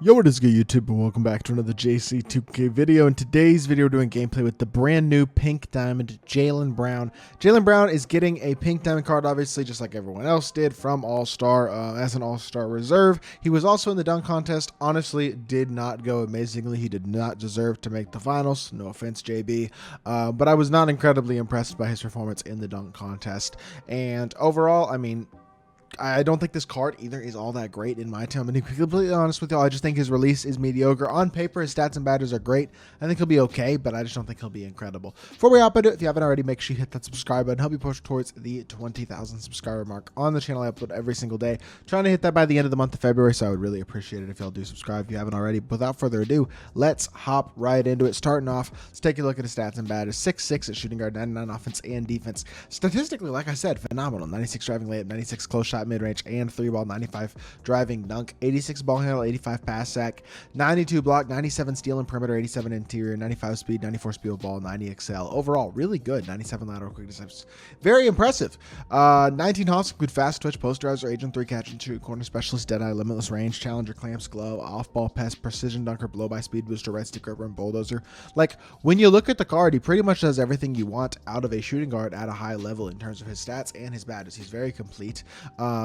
Yo, what is good, YouTube, and welcome back to another JC2K video. In today's video, we're doing gameplay with the brand new pink diamond JAYLEN Brown. JAYLEN Brown is getting a pink diamond card, obviously, just like everyone else did from All-Star as an All-Star reserve. He was also in the dunk contest. Honestly, did not go amazingly. He did not deserve to make the finals. No offense, JB. But I was not incredibly impressed by his performance in the dunk contest. And overall, I mean, I don't think this card either is all that great in my team. To be completely honest with you, I just think his release is mediocre. On paper, his stats and badges are great. I think he'll be okay, but I just don't think he'll be incredible. Before we hop into it, if you haven't already, make sure you hit that subscribe button. Help me push towards the 20,000 subscriber mark on the channel. I upload every single day. Trying to hit that by the end of the month of February, so I would really appreciate it if y'all do subscribe if you haven't already. But without further ado, let's hop right into it. Starting off, let's take a look at his stats and badges. 6'6" at shooting guard, 99 offense and defense. Statistically, like I said, phenomenal. 96 driving layup, 96 close shot mid-range, and 3-ball, 95 driving dunk, 86 ball handle, 85 pass sack, 92 block, 97 steal and perimeter, 87 interior, 95 speed, 94 speed with ball, 90 excel. Overall, really good. 97 lateral quickness. Very impressive. 19 hops, good fast twitch, posterizer, agent 3 catch and shoot, corner specialist, deadeye, limitless range, challenger, clamps, glove, off ball pest, precision dunker, blow by speed booster, red stick gripper, and bulldozer. Like, when you look at the card, he pretty much does everything you want out of a shooting guard at a high level in terms of his stats and his badges. He's very complete.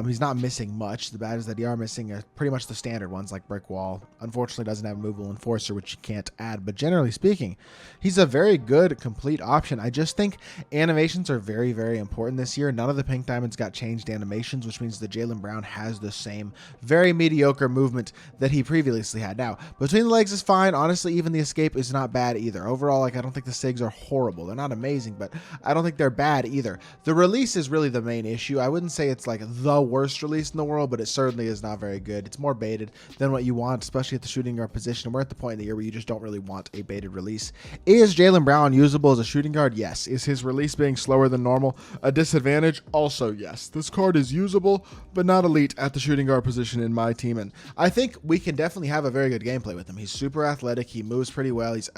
He's not missing much. The badges that you are missing are pretty much the standard ones, like brick wall. Unfortunately, doesn't have movable enforcer, which you can't add, but generally speaking, he's a very good complete option. I just think animations are very, very important this year. None of the pink diamonds got changed animations, which means that JAYLEN Brown has the same very mediocre movement that he previously had. Now, between the legs is fine. Honestly, even the escape is not bad either. Overall, like, I don't think the SIGs are horrible. They're not amazing, but I don't think they're bad either. The release is really the main issue. I wouldn't say it's like the worst release in the world, but it certainly is not very good. It's more baited than what you want, especially at the shooting guard position. We're at the point in the year where you just don't really want a baited release. Is JAYLEN Brown usable as a shooting guard? Yes. Is his release being slower than normal a disadvantage? Also, yes. This card is usable, but not elite at the shooting guard position in my team, and I think we can definitely have a very good gameplay with him. He's super athletic. He moves pretty well. He's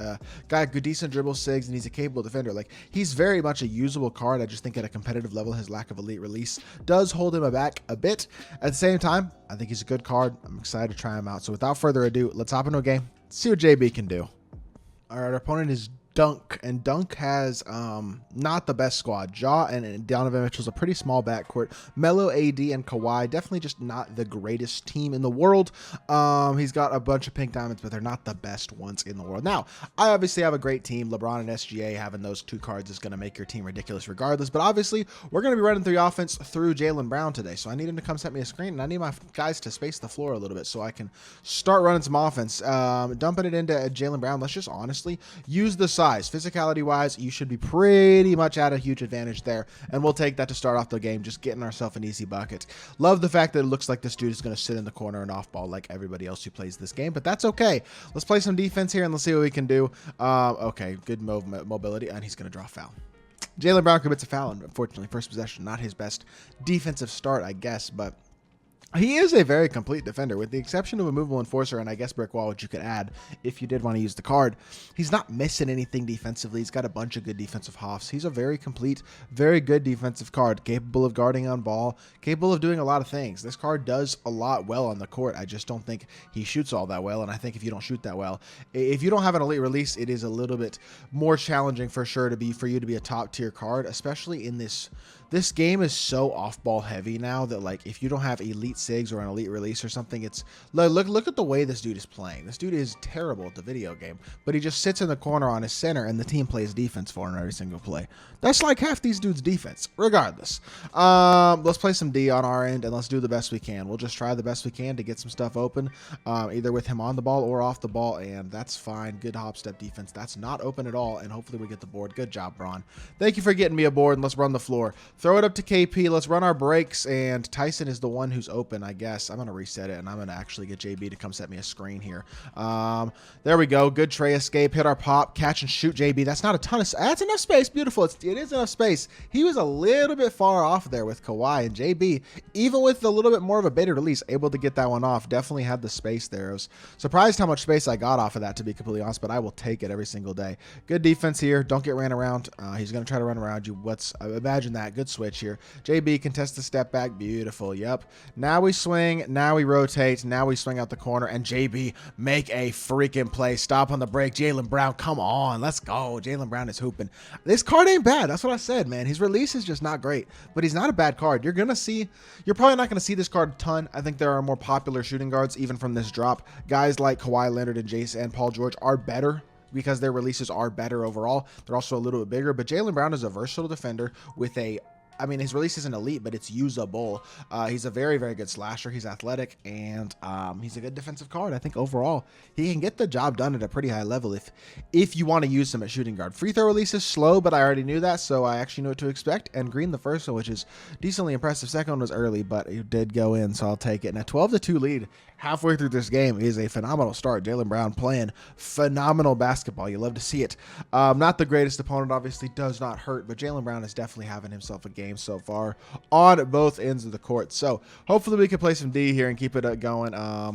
got good, decent dribble sigs, and he's a capable defender. Like, he's very much a usable card. I just think at a competitive level, his lack of elite release does hold him back a bit. At the same time, I think he's a good card. I'm excited to try him out. So without further ado, let's hop into a game, see what JB can do. All right, our opponent is Dunk, and Dunk has not the best squad. Ja and Donovan Mitchell's a pretty small backcourt. Melo, AD, and Kawhi, definitely just not the greatest team in the world. He's got a bunch of pink diamonds, but they're not the best ones in the world. Now, I obviously have a great team. LeBron and SGA, having those two cards is going to make your team ridiculous regardless, but obviously, we're going to be running the offense through JAYLEN Brown today, so I need him to come set me a screen, and I need my guys to space the floor a little bit so I can start running some offense. Dumping it into JAYLEN Brown, let's just honestly use the size. Physicality wise, you should be pretty much at a huge advantage there, and we'll take that to start off the game, just getting ourselves an easy bucket. Love the fact that it looks like this dude is going to sit in the corner and off ball like everybody else who plays this game, but that's okay. Let's play some defense here and let's see what we can do. Okay, good mobility, and he's going to draw a foul. JAYLEN Brown commits a foul, unfortunately. First possession, not his best defensive start, I guess, but he is a very complete defender, with the exception of a movable enforcer and I guess brick wall, which you could add if you did want to use the card. He's not missing anything defensively. He's got a bunch of good defensive hops. He's a very complete, very good defensive card, capable of guarding on ball, capable of doing a lot of things. This card does a lot well on the court. I just don't think he shoots all that well, and I think if you don't shoot that well, if you don't have an elite release, it is a little bit more challenging for sure for you to be a top tier card, especially in this game is so off-ball heavy now that, like, if you don't have elite SIGs or an elite release or something, it's look at the way this dude is playing. This dude is terrible at the video game, but he just sits in the corner on his center and the team plays defense for him every single play. That's like half these dudes' defense. Regardless, let's play some D on our end and let's do the best we can. We'll just try the best we can to get some stuff open, either with him on the ball or off the ball, and that's fine. Good hop step defense. That's not open at all, and hopefully we get the board. Good job, Braun. Thank you for getting me a board, and let's run the floor. Throw it up to KP. Let's run our breaks, and Tyson is the one who's open, I guess. I'm going to reset it, and I'm going to actually get JB to come set me a screen here. There we go. Good tray escape. Hit our pop. Catch and shoot, JB. That's not a ton of... That's enough space. Beautiful. It is enough space. He was a little bit far off there with Kawhi, and JB, even with a little bit more of a baited release, able to get that one off. Definitely had the space there. I was surprised how much space I got off of that, to be completely honest, but I will take it every single day. Good defense here. Don't get ran around. He's going to try to run around you. Imagine that. Good good switch here. JB contests the step back. Beautiful. Yep. Now we swing. Now we rotate. Now we swing out the corner. And JB make a freaking play. Stop on the break. Jaylen Brown, come on. Let's go. Jaylen Brown is hooping. This card ain't bad. That's what I said, man. His release is just not great, but he's not a bad card. You're probably not going to see this card a ton. I think there are more popular shooting guards, even from this drop. Guys like Kawhi Leonard and Jason and Paul George are better because their releases are better overall. They're also a little bit bigger, but Jaylen Brown is a versatile defender with his release isn't elite, but it's usable. He's a very, very good slasher. He's athletic, and he's a good defensive card. I think overall, he can get the job done at a pretty high level if you want to use him at shooting guard. Free throw release is slow, but I already knew that, so I actually knew what to expect. And green the first one, which is decently impressive. Second one was early, but it did go in, so I'll take it. And a 12-2 lead halfway through this game is a phenomenal start. Jaylen Brown playing phenomenal basketball. You love to see it. Not the greatest opponent, obviously, does not hurt, but Jaylen Brown is definitely having himself a game so far on both ends of the court. So hopefully we can play some D here and keep it going.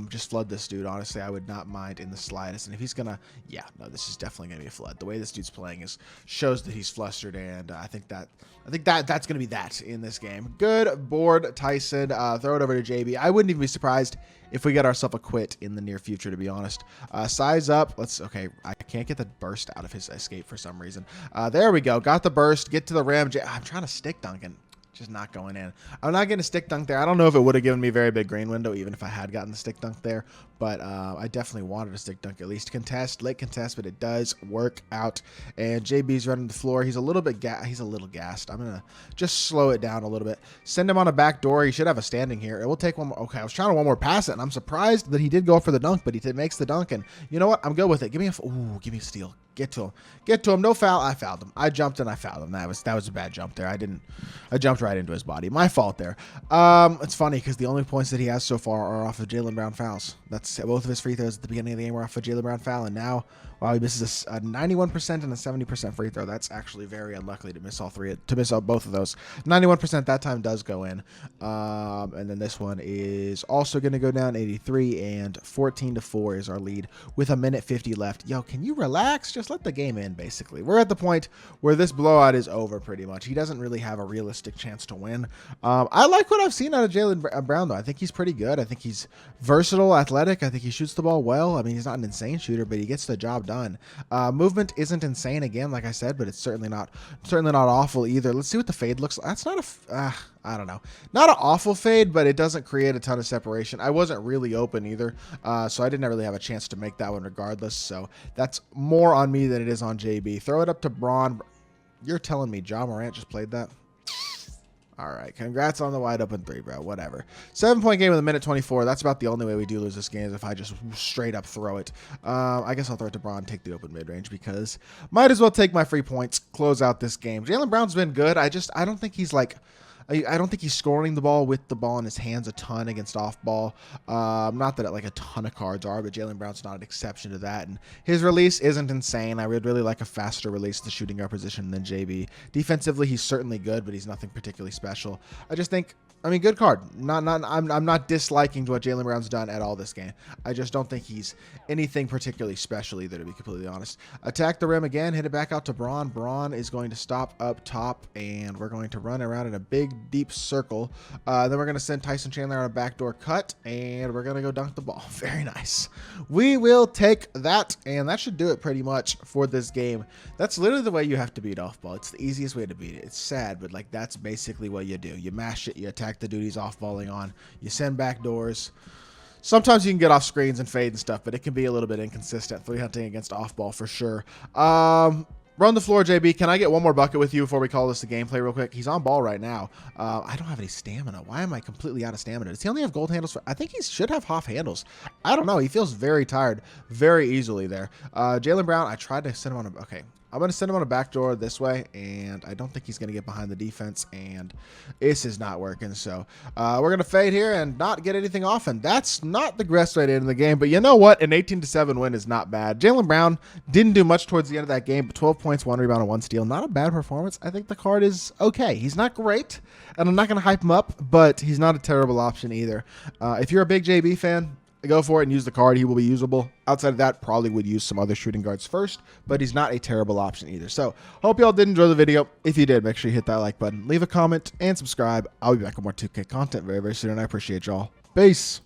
Just flood this dude. Honestly, I would not mind in the slightest. And if he's gonna, yeah, no, this is definitely gonna be a flood. The way this dude's playing shows that he's flustered, and I think that's gonna be that in this game. Good board, Tyson. Throw it over to JB. I wouldn't even be surprised if we get ourselves a quit in the near future, to be honest. Size up. Okay, I can't get the burst out of his escape for some reason. There we go. Got the burst. Get to the rim. I'm trying to stick dunk and just not going in. I'm not getting a stick dunk there. I don't know if it would have given me a very big green window, even if I had gotten the stick dunk there, but I definitely wanted a stick dunk at least. Contest, late contest, but it does work out. And JB's running the floor. He's a little gassed. I'm gonna just slow it down a little bit. Send him on a back door. He should have a standing here. It will take one more. Okay, I was trying to one more pass it, and I'm surprised that he did go for the dunk, but he makes the dunk. And you know what? I'm good with it. Give me a steal. Get to him. No foul. I fouled him. I jumped and I fouled him. That was a bad jump there. I jumped right into his body. My fault there. It's funny because the only points that he has so far are off of Jaylen Brown fouls. That's both of his free throws at the beginning of the game were off of Jaylen Brown foul, and now, wow, he misses a 91% and a 70% free throw. That's actually very unlucky to miss both of those. 91% that time does go in, and then this one is also going to go down 83, and 14-4 is our lead with a minute 50 left. Yo, can you relax? Just let the game in, basically. We're at the point where this blowout is over pretty much. He doesn't really have a realistic chance to win. I like what I've seen out of Jaylen Brown, though. I think he's pretty good. I think he's versatile, athletic. I think he shoots the ball well. I mean, he's not an insane shooter, but he gets the job done. Movement isn't insane, again, like I said, but it's certainly not awful either. Let's see what the fade looks like. That's not I don't know. Not an awful fade, but it doesn't create a ton of separation. I wasn't really open either, so I didn't really have a chance to make that one regardless. So that's more on me than it is on JB. Throw it up to Braun. You're telling me Ja Morant just played that? All right, congrats on the wide open three, bro. Whatever. 7-point game with a minute 24. That's about the only way we do lose this game is if I just straight up throw it. I guess I'll throw it to Braun, take the open mid-range because might as well take my free points, close out this game. Jaylen Brown's been good. I don't think he's like... I don't think he's scoring the ball with the ball in his hands a ton against off ball. Not that like a ton of cards are, but Jaylen Brown's not an exception to that. And his release isn't insane. I would really like a faster release to shooting guard position than JB. Defensively, he's certainly good, but he's nothing particularly special. I just think, I mean, good card. I'm not disliking what Jaylen Brown's done at all this game. I just don't think he's anything particularly special either, to be completely honest. Attack the rim again, hit it back out to Braun. Braun is going to stop up top, and we're going to run around in a big, deep circle. Then we're going to send Tyson Chandler on a backdoor cut, and we're going to go dunk the ball. Very nice. We will take that, and that should do it pretty much for this game. That's literally the way you have to beat off ball. It's the easiest way to beat it. It's sad, but like that's basically what you do. You mash it, you attack the dude he's off balling on, you send back doors. Sometimes you can get off screens and fade and stuff, but it can be a little bit inconsistent. 3 hunting against off ball for sure. Run the floor, JB. Can I get one more bucket with you before we call this a gameplay real quick? He's on ball right now. I don't have any stamina. Why am I completely out of stamina? Does he only have gold handles? I think he should have half handles. I don't know. He feels very tired very easily there. Jaylen Brown, I tried to send him on a... Okay. I'm going to send him on a backdoor this way, and I don't think he's going to get behind the defense, and this is not working. So we're going to fade here and not get anything off, and that's not the best way to end the game. But you know what? An 18-7 win is not bad. Jaylen Brown didn't do much towards the end of that game, but 12 points, 1 rebound, and 1 steal. Not a bad performance. I think the card is okay. He's not great, and I'm not going to hype him up, but he's not a terrible option either. If you're a big JB fan, go for it and use the card. He will be usable. Outside of that, probably would use some other shooting guards first, but he's not a terrible option either. So hope y'all did enjoy the video. If you did, make sure you hit that like button, leave a comment, and subscribe. I'll be back with more 2K content very, very soon, and I appreciate y'all. Peace.